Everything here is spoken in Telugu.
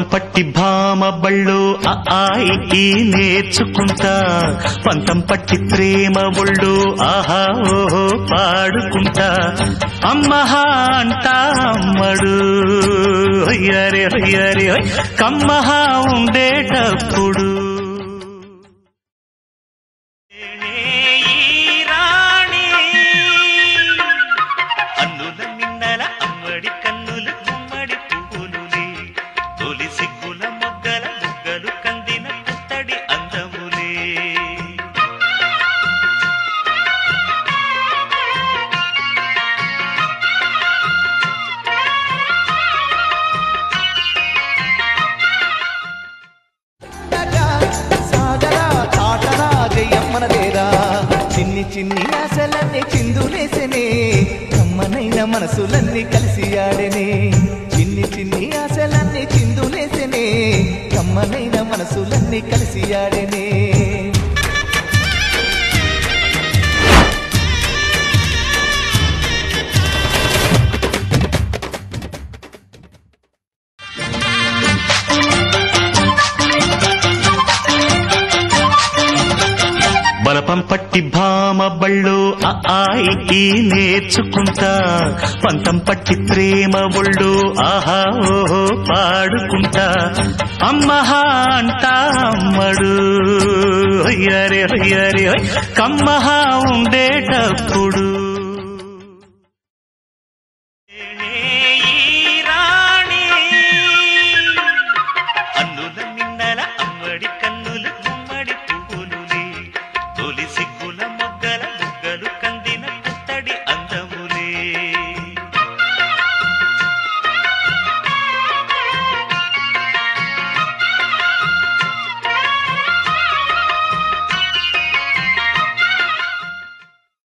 బలపం పట్టి భామ బళ్ళు ఆయి నేర్చుకుంటా పంతం పట్టి ప్రేమ ఒళ్ళు ఆహా ఓహో పాడుకుంటా అమ్మహా అంటా అమ్మడు అయ్యరే అయ్యరే కమ్మహా ఉండేటప్పుడు చిన్ని చిన్ని ఆశలన్నీ చిందులేసనే కమ్మనైన మనసులన్నీ కలిసి ఆడనే చిన్ని చిన్ని ఆశలన్నీ చిందులేసనే కమ్మనైన మనసులన్నీ కలిసి ఆడనే బలపం పట్టి భామ బళ్ళు ఆయి నేర్చుకుంటా పంతం పట్టి ప్రేమ ఒళ్ళు ఆహా ఓహో పాడుకుంటా అమ్మహా అంటా అమ్మడు అయ్యరే అయ్యరే కమ్మహా ఉండేటప్పుడు